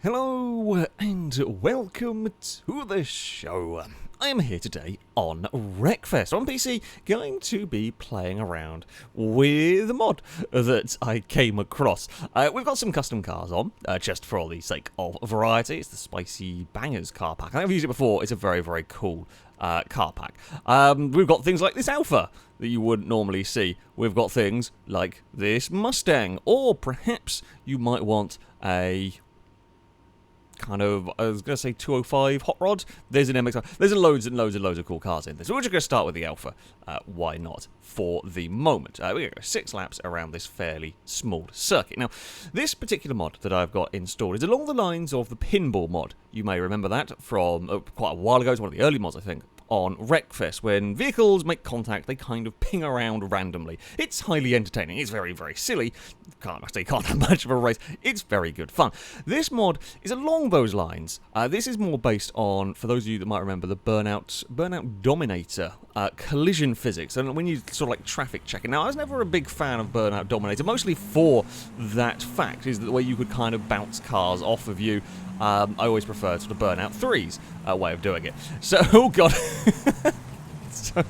Hello and welcome to the show. I am here today on Wreckfest on PC, going to be playing around with a mod that I came across. We've got some custom cars on, just for the sake of variety. It's the Spicy Bangers car pack. I've used it before. It's a very, very cool car pack. We've got things like this Alpha that you wouldn't normally see. We've got things like this Mustang, or perhaps you might want a kind of, I was going to say 205 Hot Rod. There's an MX. There's loads and loads and loads of cool cars in this. So we're just going to start with the Alpha. Why not? For the moment. We're going to go 6 laps around this fairly small circuit. Now, this particular mod that I've got installed is along the lines of the pinball mod. You may remember that from quite a while ago. It's one of the early mods, I think, on Wreckfest. When vehicles make contact, they kind of ping around randomly. It's highly entertaining. It's very, very silly. Can't have much of a race. It's very good fun. This mod is along those lines. This is more based on, for those of you that might remember, the Burnout Dominator collision physics. And when you sort of like traffic checking. Now, I was never a big fan of Burnout Dominator, mostly for that fact, is that the way you could kind of bounce cars off of you. I always preferred sort of Burnout 3's way of doing it. So, oh god. So,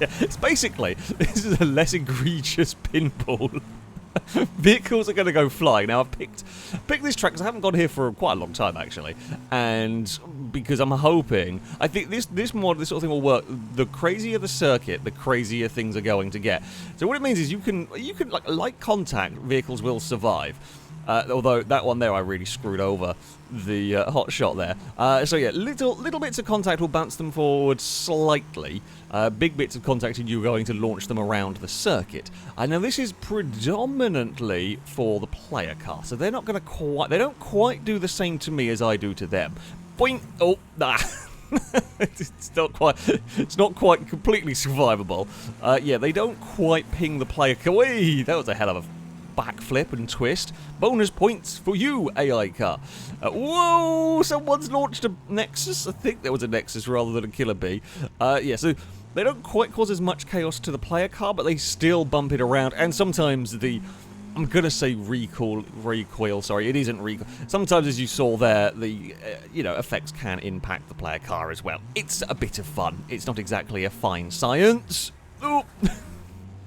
yeah, it's basically, this is a less egregious pinball. Vehicles are going to go flying. Now, I've picked this track because I haven't gone here for quite a long time, actually. And because I'm hoping, I think this mod, this sort of thing will work. The crazier the circuit, the crazier things are going to get. So what it means is you can like contact, vehicles will survive. Although that one there I really screwed over the hot shot there. So yeah, little bits of contact will bounce them forward slightly. Big bits of contact and you're going to launch them around the circuit. Now this is predominantly for the player car, so they're not going to they don't quite do the same to me as I do to them. Boing! Oh, nah. It's not quite completely survivable. Yeah, they don't quite ping the player car. Whee! That was a hell of a backflip and twist. Bonus points for you, AI car. Whoa! Someone's launched a Nexus. I think there was a Nexus rather than a Killer Bee. Yeah, so they don't quite cause as much chaos to the player car, but they still bump it around. And sometimes the, I'm gonna say recoil. Sorry, it isn't recoil. Sometimes, as you saw there, the effects can impact the player car as well. It's a bit of fun. It's not exactly a fine science. Oh.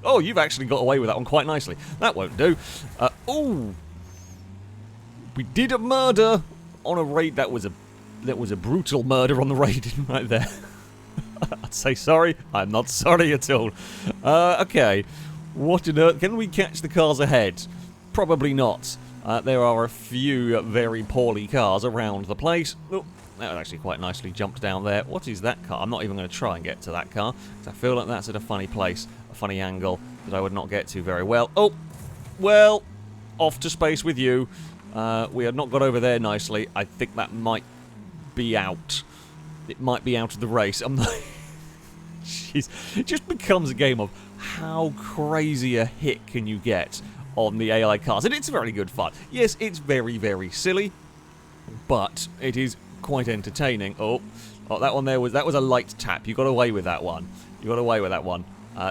Oh, you've actually got away with that one quite nicely. That won't do. Oh, we did a murder on a raid. That was a brutal murder on the raid right there. I'd say sorry. I'm not sorry at all. Okay, what on earth? Can we catch the cars ahead? Probably not. There are a few very poorly cars around the place. Oh, that was actually quite nicely jumped down there. What is that car? I'm not even going to try and get to that car, because I feel like that's at a funny place, a funny angle that I would not get to very well. Oh, well, off to space with you. We had not got over there nicely. I think that might be out. It might be out of the race. I'm not... Jeez. It just becomes a game of how crazy a hit can you get on the AI cars. And it's very good fun. Yes, it's very, very silly, but it is quite entertaining. Oh, that one there that was a light tap. You got away with that one. You got away with that one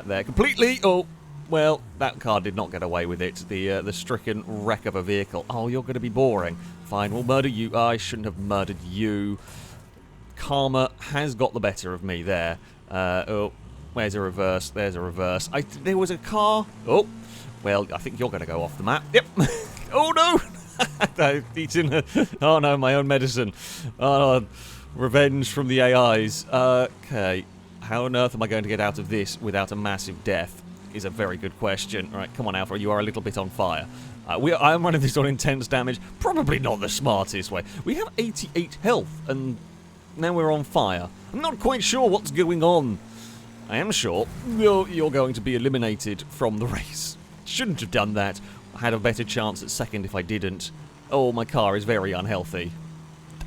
there completely. Oh, well, that car did not get away with it. The stricken wreck of a vehicle. Oh, you're going to be boring. Fine, we'll murder you. I shouldn't have murdered you. Karma has got the better of me there. Oh, where's a reverse? There's a reverse. There was a car. Oh, well, I think you're going to go off the map. Yep. Oh no. I've eaten oh no, my own medicine. Oh, revenge from the AIs. Okay, how on earth am I going to get out of this without a massive death is a very good question. Alright, come on Alpha, you are a little bit on fire. I'm running this on intense damage. Probably not the smartest way. We have 88 health, and now we're on fire. I'm not quite sure what's going on. I am sure you're going to be eliminated from the race. Shouldn't have done that. I had a better chance at second if I didn't. Oh, my car is very unhealthy.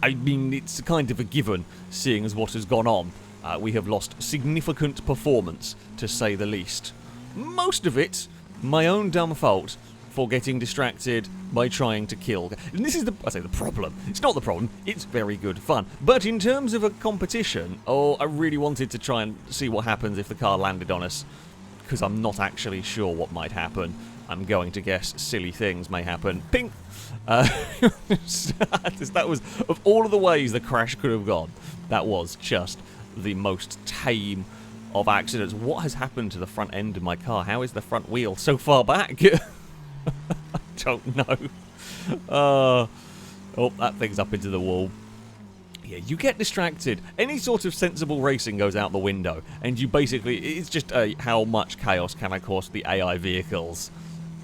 I mean, it's kind of a given, seeing as what has gone on. We have lost significant performance, to say the least. Most of it, my own dumb fault for getting distracted by trying to kill. And this is the problem. It's not the problem. It's very good fun. But in terms of a competition, oh, I really wanted to try and see what happens if the car landed on us. because I'm not actually sure what might happen. I'm going to guess silly things may happen. Ping! That was, of all of the ways the crash could have gone, that was just the most tame of accidents. What has happened to the front end of my car? How is the front wheel so far back? I don't know. Oh, that thing's up into the wall. Yeah, you get distracted. Any sort of sensible racing goes out the window, and you basically, it's just how much chaos can I cause the AI vehicles,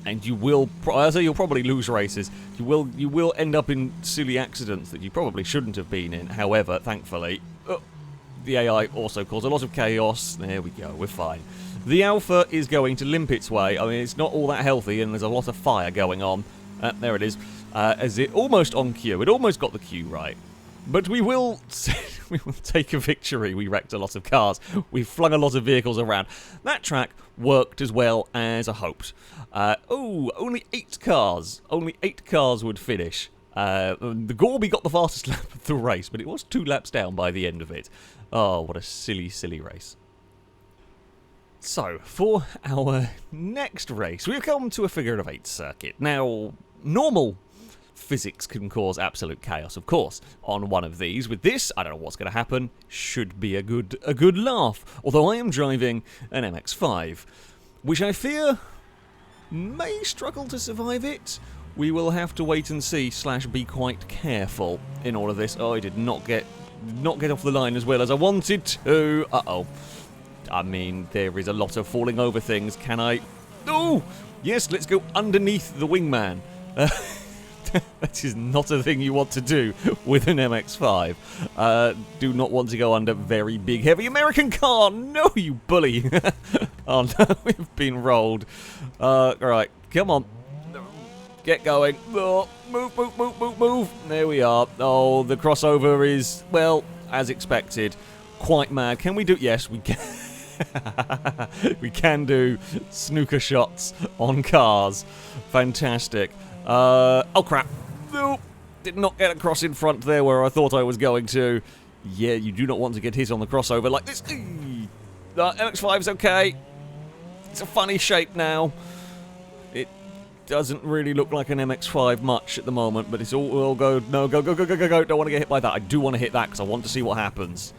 and you will, you'll probably lose races. You will end up in silly accidents that you probably shouldn't have been in. However, thankfully, the AI also caused a lot of chaos. There we go, we're fine. The Alpha is going to limp its way. I mean, it's not all that healthy, and there's a lot of fire going on. There it is. As it almost on cue. It almost got the cue right. But we will take a victory. We wrecked a lot of cars. We flung a lot of vehicles around. That track worked as well as I hoped. Only 8 cars. Only 8 cars would finish. The Gorby got the fastest lap of the race, but it was 2 laps down by the end of it. Oh, what a silly, silly race. So, for our next race, we've come to a figure of 8 circuit. Now, normal physics can cause absolute chaos, of course, on one of these. With this, I don't know what's going to happen. Should be a good laugh. Although I am driving an MX-5, which I fear may struggle to survive it. We will have to wait and see / be quite careful in all of this. Oh, I did not get off the line as well as I wanted to. Uh-oh. I mean, there is a lot of falling over things. Can I... Oh! Yes, let's go underneath the wingman. That is not a thing you want to do with an MX-5. Do not want to go under very big, heavy American car. No, you bully. Oh, no, we've been rolled. Right, come on. Get going. Oh, move. There we are. Oh, the crossover is, well, as expected, quite mad. Can we do... Yes, we can. We can do snooker shots on cars. Fantastic. Oh crap. Nope. Did not get across in front there where I thought I was going to. Yeah, you do not want to get hit on the crossover like this. MX-5's okay. It's a funny shape now. It doesn't really look like an MX-5 much at the moment, but it's all go. No, go. Don't want to get hit by that. I do want to hit that because I want to see what happens.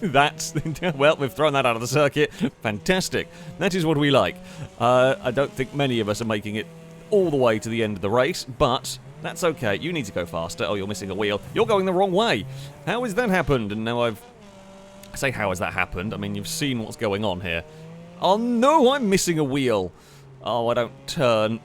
That's... Well, we've thrown that out of the circuit. Fantastic. That is what we like. I don't think many of us are making it all the way to the end of the race, but that's okay. You need to go faster. Oh, you're missing a wheel. You're going the wrong way. How has that happened? And now I say, how has that happened? I mean, you've seen what's going on here. Oh, no, I'm missing a wheel. Oh, I don't turn.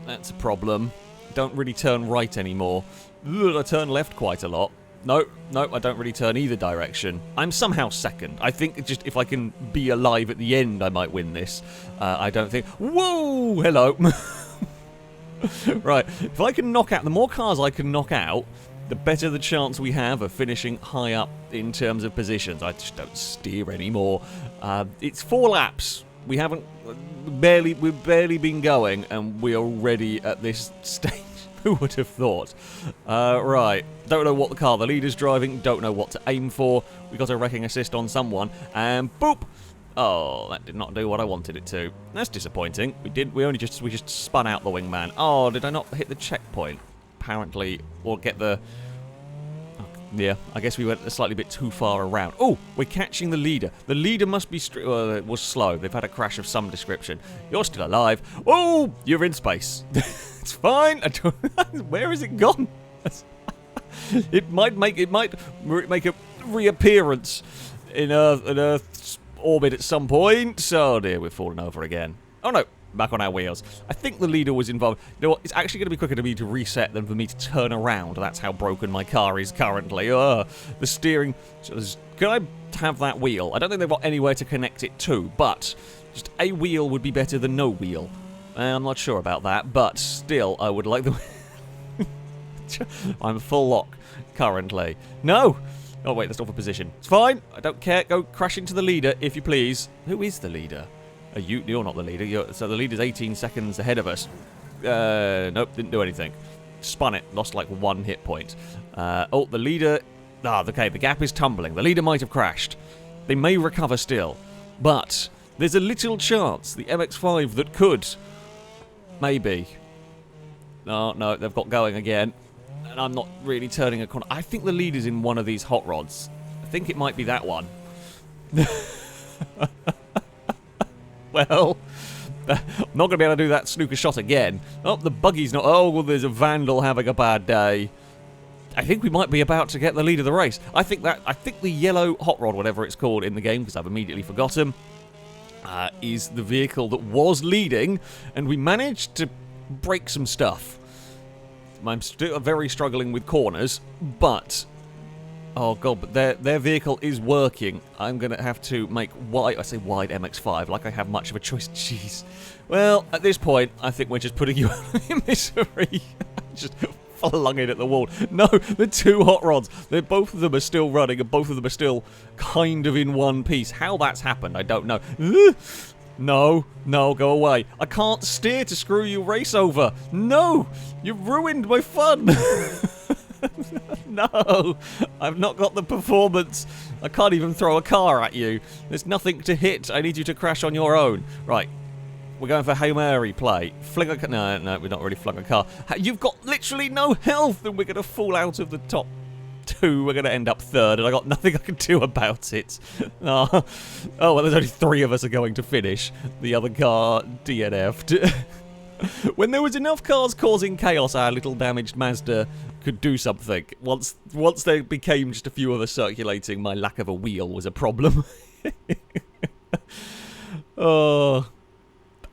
That's a problem. Don't really turn right anymore. Ugh, I turn left quite a lot. No, I don't really turn either direction. I'm somehow second. I think just if I can be alive at the end, I might win this. I don't think... Whoa! Hello. Right, if I can knock out... The more cars I can knock out, the better the chance we have of finishing high up in terms of positions. I just don't steer anymore. It's 4 laps. We haven't... We've barely been going, and we're already at this stage. Who would have thought? Right. Don't know what the car the leader's driving. Don't know what to aim for. We got a wrecking assist on someone. And boop! Oh, that did not do what I wanted it to. That's disappointing. We just spun out the wingman. Oh, did I not hit the checkpoint? Apparently, or get the... Oh, yeah, I guess we went a slightly bit too far around. Oh, we're catching the leader. The leader must be... it was slow. They've had a crash of some description. You're still alive. Oh, you're in space. It's fine. Where has it gone? It might make a reappearance in Earth's orbit at some point. Oh dear, we've fallen over again. Oh no, back on our wheels. I think the leader was involved. You know what? It's actually going to be quicker to me to reset than for me to turn around. That's how broken my car is currently. The steering. Can I have that wheel? I don't think they've got anywhere to connect it to, but just a wheel would be better than no wheel. I'm not sure about that, but still, I would like the... I'm full lock, currently. No! Oh, wait, that's not for position. It's fine. I don't care. Go crash into the leader, if you please. Who is the leader? You're not the leader. So the leader's 18 seconds ahead of us. Nope, didn't do anything. Spun it. Lost, like, 1 hit point. Oh, the leader... okay, the gap is tumbling. The leader might have crashed. They may recover still. But... There's a little chance the MX-5 that could. Maybe. Oh, no, they've got going again. And I'm not really turning a corner. I think the lead is in one of these hot rods. I think it might be that one. Well, I'm not going to be able to do that snooker shot again. Oh, the buggy's not... Oh, well, there's a vandal having a bad day. I think we might be about to get the lead of the race. I think the yellow hot rod, whatever it's called in the game, because I've immediately forgotten, is the vehicle that was leading, and we managed to break some stuff. I'm still very struggling with corners, but... Oh god, but their vehicle is working. I'm going to have to make wide... I say wide MX-5, like I have much of a choice. Jeez. Well, at this point, I think we're just putting you out of your misery. Just flung it at the wall. No, the two hot rods. Both of them are still running, and both of them are still kind of in one piece. How that's happened, I don't know. No, no, go away. I can't steer to screw you race over. No, you've ruined my fun. No, I've not got the performance. I can't even throw a car at you. There's nothing to hit. I need you to crash on your own. Right, we're going for Hail Mary play. Fling a car. No, we're not really flung a car. You've got literally no health, and we're going to fall out of the top two. We're going to end up third, and I got nothing I can do about it. Oh, well, there's only 3 of us are going to finish. The other car DNF'd. When there was enough cars causing chaos, our little damaged Mazda could do something. Once there became just a few of us circulating, my lack of a wheel was a problem. Oh,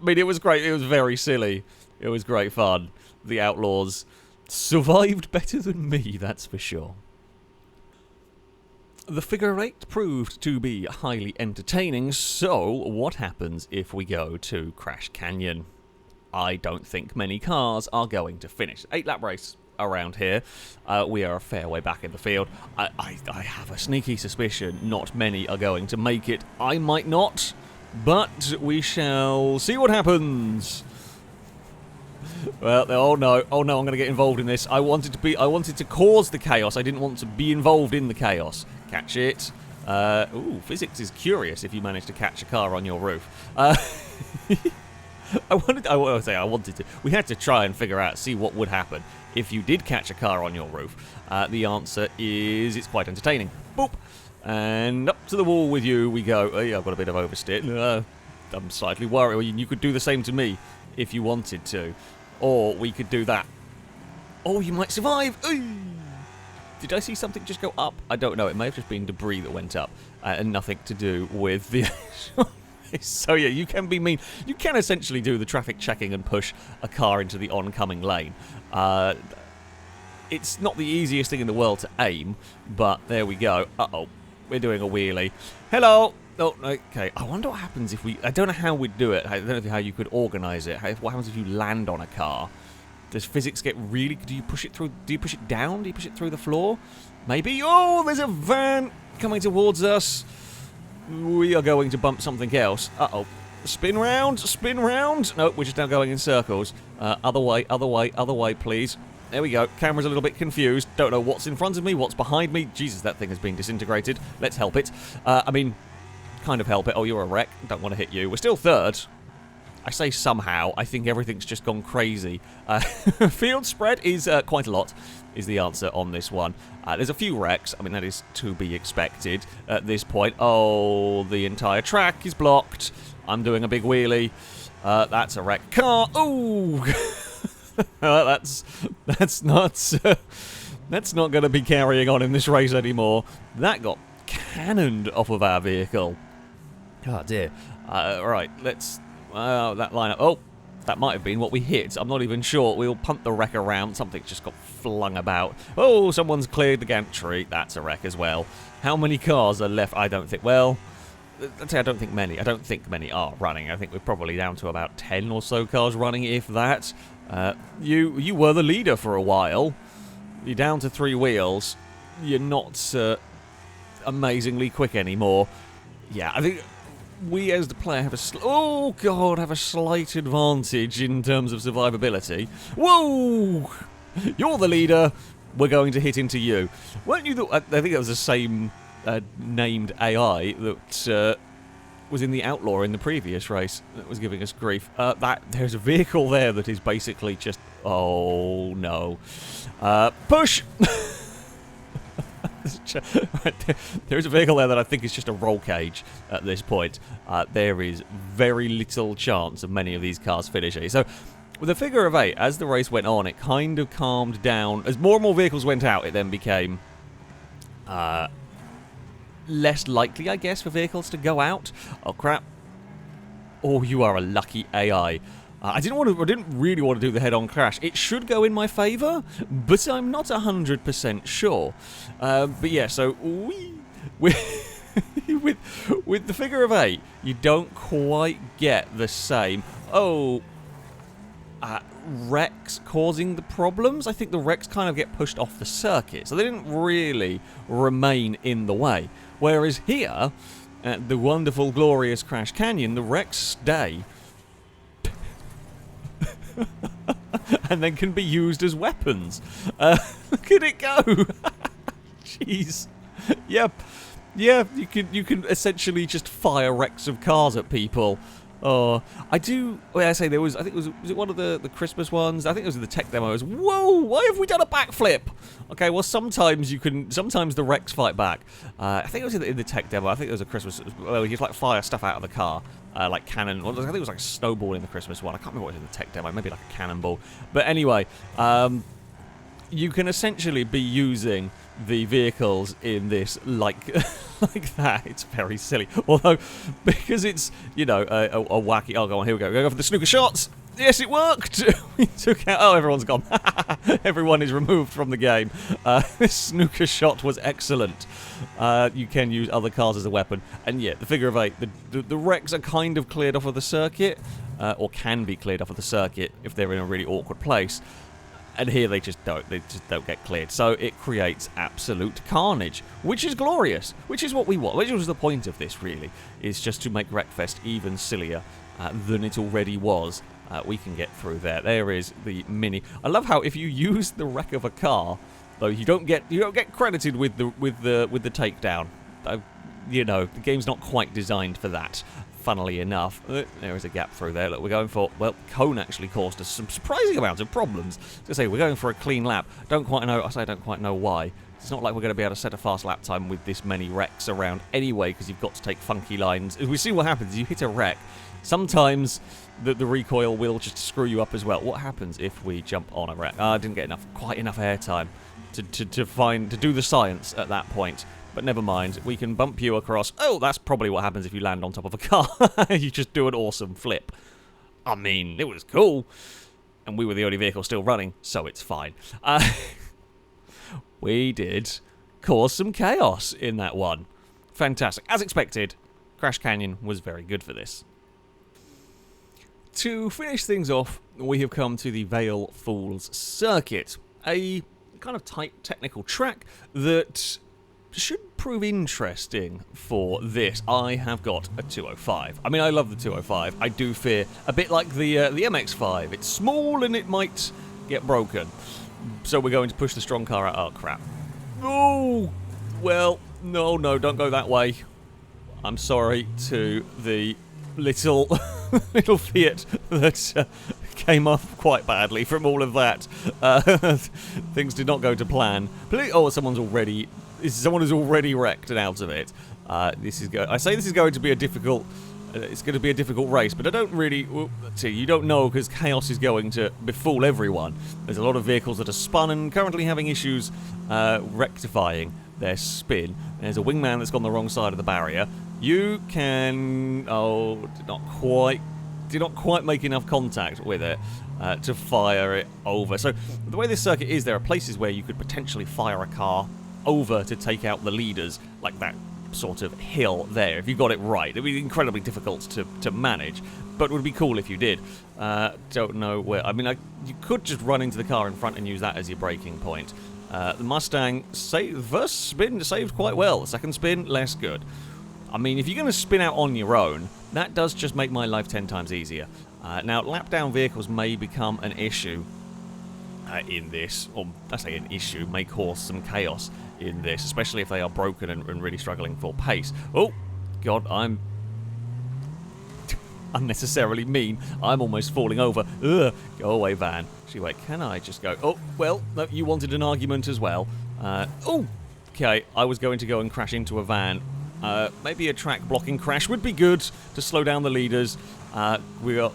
I mean, it was great. It was very silly. It was great fun. The Outlaws survived better than me, that's for sure. The figure 8 proved to be highly entertaining, so what happens if we go to Crash Canyon? I don't think many cars are going to finish. 8-lap race around here. We are a fair way back in the field. I have a sneaky suspicion not many are going to make it. I might not, but we shall see what happens. Well, oh no, I'm going to get involved in this. I wanted to cause the chaos. I didn't want to be involved in the chaos. Catch it. Ooh, physics is curious if you manage to catch a car on your roof. I wanted to. We had to try and figure out, see what would happen if you did catch a car on your roof. The answer is it's quite entertaining. Boop. And up to the wall with you we go. Oh, yeah, I've got a bit of oversteer. I'm slightly worried. You could do the same to me if you wanted to. Or we could do that. Oh, you might survive. Ooh. Did I see something just go up? I don't know. It may have just been debris that went up. And nothing to do with the... So yeah, you can be mean. You can essentially do the traffic checking and push a car into the oncoming lane. It's not the easiest thing in the world to aim, but there we go. Uh-oh, we're doing a wheelie. Hello! Oh, okay. I wonder what happens if we... I don't know how we'd do it. I don't know how you could organise it. What happens if you land on a car? Does physics get really... Do you push it through... Do you push it down? Do you push it through the floor? Maybe... Oh, there's a van coming towards us. We are going to bump something else. Uh-oh. Spin round, spin round. No, we're just now going in circles. Other way, please. There we go. Camera's a little bit confused. Don't know what's in front of me, what's behind me. Jesus, that thing has been disintegrated. Let's help it. I mean, kind of help it. Oh, you're a wreck. Don't want to hit you. We're still third. I say somehow. I think everything's just gone crazy. Field spread is quite a lot, is the answer on this one. There's a few wrecks. I mean, that is to be expected at this point. Oh, the entire track is blocked. I'm doing a big wheelie. That's a wrecked car. Ooh! That's not going to be carrying on in this race anymore. That got cannoned off of our vehicle. Oh, dear. Right, let's... that lineup. Oh, that might have been what we hit. I'm not even sure. We'll punt the wreck around. Something just got flung about. Oh, someone's cleared the gantry. That's a wreck as well. How many cars are left? I don't think... Well, I'd say I don't think many. I don't think many are running. I think we're probably down to about 10 or so cars running, if that. You were the leader for a while. You're down to 3 wheels. You're not amazingly quick anymore. Yeah, I think... We, as the player, have a slight advantage in terms of survivability. Whoa! You're the leader. We're going to hit into you. Weren't you the... I think that was the same named AI that was in the Outlaw in the previous race that was giving us grief. There's a vehicle there that is basically just... Oh, no. Push! There's a vehicle there that I think is just a roll cage at this point. There is very little chance of many of these cars finishing. So, with a figure of 8, as the race went on, it kind of calmed down. As more and more vehicles went out, it then became less likely, I guess, for vehicles to go out. Oh, crap. Oh, you are a lucky AI. I didn't really want to do the head-on crash. It should go in my favour, but I'm not 100% sure. But yeah, so with the figure of 8, you don't quite get the same. Oh, wrecks causing the problems. I think the wrecks kind of get pushed off the circuit, so they didn't really remain in the way. Whereas here, at the wonderful, glorious Crash Canyon, the wrecks stay. And then can be used as weapons. Look at it go! Jeez. Yep. Yeah, you can essentially just fire wrecks of cars at people. Oh, I do. Well, I say there was. I think was it one of the Christmas ones? I think it was the tech demos. Whoa! Why have we done a backflip? Okay, well sometimes you can. Sometimes the wrecks fight back. I think it was in the tech demo. I think it was a Christmas. Well, you just like fire stuff out of the car, like cannon. Well, I think it was like a snowball in the Christmas one. I can't remember what was in the tech demo. Maybe like a cannonball. But anyway, you can essentially be using the vehicles in this like like that. It's very silly. Although, because it's, you know, a wacky... Oh, go on, here we go. Go for the snooker shots. Yes, it worked. We took out... Oh, everyone's gone. Everyone is removed from the game. This snooker shot was excellent. You can use other cars as a weapon. And yeah, the figure of 8, the wrecks are kind of cleared off of the circuit, or can be cleared off of the circuit if they're in a really awkward place. And here they just don't get cleared. So it creates absolute carnage, which is glorious, which is what we want, which was the point of this, really, is just to make Wreckfest even sillier than it already was. We can get through there. There is the Mini. I love how if you use the wreck of a car, though, you don't get credited with the takedown. You know, the game's not quite designed for that. Funnily enough, there is a gap through there. Look, we're going for... Well, Cone actually caused us some surprising amounts of problems. To say, we're going for a clean lap. Don't quite know... I don't quite know why. It's not like we're going to be able to set a fast lap time with this many wrecks around anyway, because you've got to take funky lines. We see what happens. You hit a wreck. Sometimes the recoil will just screw you up as well. What happens if we jump on a wreck? I didn't get quite enough airtime to do the science at that point. But never mind, we can bump you across. Oh, that's probably what happens if you land on top of a car. You just do an awesome flip. I mean, it was cool. And we were the only vehicle still running, so it's fine. We did cause some chaos in that one. Fantastic. As expected, Crash Canyon was very good for this. To finish things off, we have come to the Vale Falls Circuit. A kind of tight technical track that should prove interesting for this. I have got a 205. I mean, I love the 205. I do fear, a bit like the MX-5, it's small and it might get broken. So we're going to push the strong car out. Oh, crap. Oh, well, no, don't go that way. I'm sorry to the little Fiat that came off quite badly from all of that. Things did not go to plan. Oh, someone is already wrecked and out of it. I say this is going to be a difficult. It's going to be a difficult race, but I don't really. See, you don't know because chaos is going to befool everyone. There's a lot of vehicles that are spun and currently having issues rectifying their spin. There's a wingman that's gone the wrong side of the barrier. You can. Oh, did not quite make enough contact with it to fire it over. So the way this circuit is, there are places where you could potentially fire a car over to take out the leaders, like that sort of hill there. If you got it right, it'd be incredibly difficult to manage, but it would be cool if you did. Don't know where. I mean, you could just run into the car in front and use that as your braking point. The Mustang, the first spin saved quite well. The second spin, less good. I mean, if you're going to spin out on your own, that does just make my life 10 times easier. Now, lap-down vehicles may become an issue in this, or I say an issue, may cause some chaos in this, especially if they are broken and really struggling for pace. Oh, God, I'm unnecessarily mean. I'm almost falling over. Ugh, go away, van. Actually, wait, can I just go? Oh, well, no, you wanted an argument as well. Oh, okay, I was going to go and crash into a van. Maybe a track blocking crash would be good to slow down the leaders. We are...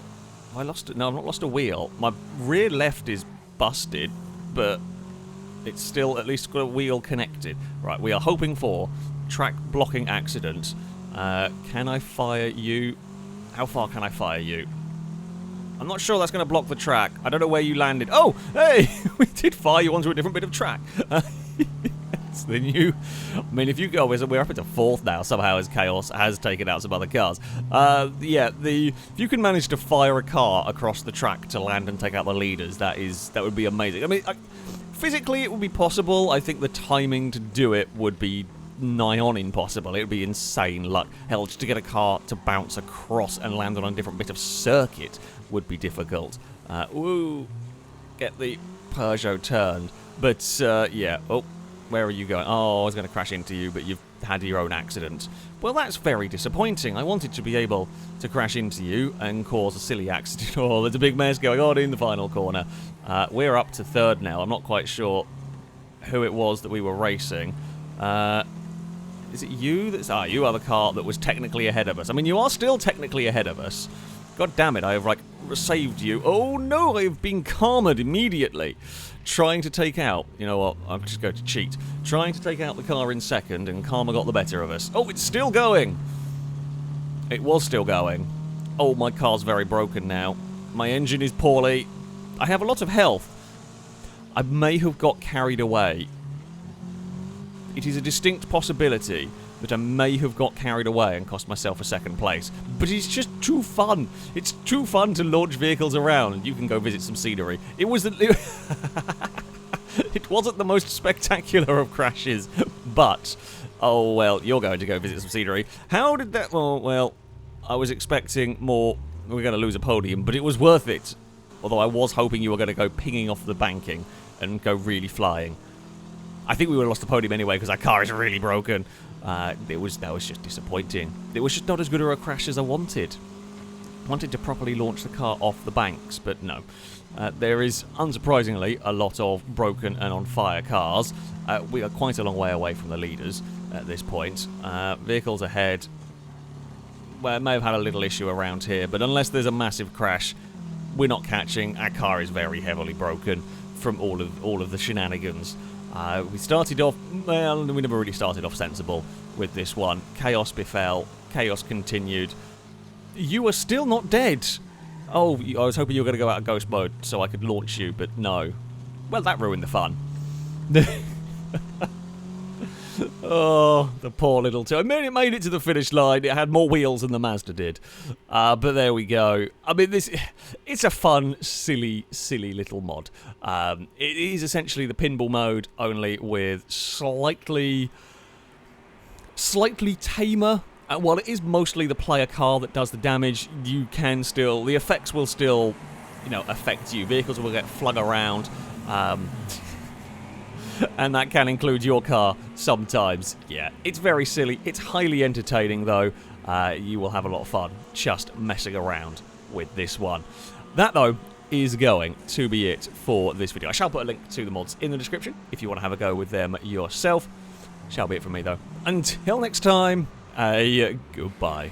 I lost... No, I've not lost a wheel. My rear left is busted, but it's still at least got a wheel connected. Right, we are hoping for track blocking accident. Can I fire you? How far can I fire you? I'm not sure that's going to block the track. I don't know where you landed. Oh, hey! We did fire you onto a different bit of track. It's the new... I mean, if you go... We're up into 4th now, somehow, as Chaos has taken out some other cars. Yeah, if you can manage to fire a car across the track to land and take out the leaders, that would be amazing. I mean, physically it would be possible. I think the timing to do it would be nigh on impossible. It would be insane luck. Hell, just to get a car to bounce across and land on a different bit of circuit would be difficult. Woo! Get the Peugeot turned. But, yeah. Oh, where are you going? Oh, I was going to crash into you, but you've had your own accident. Well, that's very disappointing. I wanted to be able to crash into you and cause a silly accident. Oh, there's a big mess going on in the final corner. We're up to 3rd now. I'm not quite sure who it was that we were racing. Is it you? You are the car that was technically ahead of us. I mean, you are still technically ahead of us. God damn it, I have, like, saved you. Oh, no, I have been karma'd immediately. Trying to take out... You know what? I'm just going to cheat. Trying to take out the car in 2nd, and karma got the better of us. Oh, it's still going! It was still going. Oh, my car's very broken now. My engine is poorly. I have a lot of health. I may have got carried away. It is a distinct possibility that I may have got carried away and cost myself a 2nd place. But it's just too fun. It's too fun to launch vehicles around. You can go visit some scenery. It was... It wasn't the most spectacular of crashes, but... Oh, well, you're going to go visit some scenery. How did that... Well, I was expecting more... We're going to lose a podium, but it was worth it. Although I was hoping you were going to go pinging off the banking and go really flying. I think we would have lost the podium anyway because our car is really broken. That was just disappointing. It was just not as good a crash as I wanted. I wanted to properly launch the car off the banks, but no. There is, unsurprisingly, a lot of broken and on fire cars. We are quite a long way away from the leaders at this point. Vehicles ahead. Well, it may have had a little issue around here, but unless there's a massive crash, we're not catching. Our car is very heavily broken from all of the shenanigans. We started off, well, we never really started off sensible with this one. Chaos befell, chaos continued. You are still not dead. Oh, I was hoping you were going to go out of ghost mode so I could launch you, but no. Well, that ruined the fun. Oh, the poor little toy. I mean, it made it to the finish line. It had more wheels than the Mazda did. But there we go. I mean, it's a fun, silly little mod. It is essentially the pinball mode, only with slightly tamer. While it is mostly the player car that does the damage, you can still... The effects will still, affect you. Vehicles will get flung around. And that can include your car sometimes. Yeah, it's very silly. It's highly entertaining, though. You will have a lot of fun just messing around with this one. That, though, is going to be it for this video. I shall put a link to the mods in the description if you want to have a go with them yourself. Shall be it from me, though. Until next time, goodbye.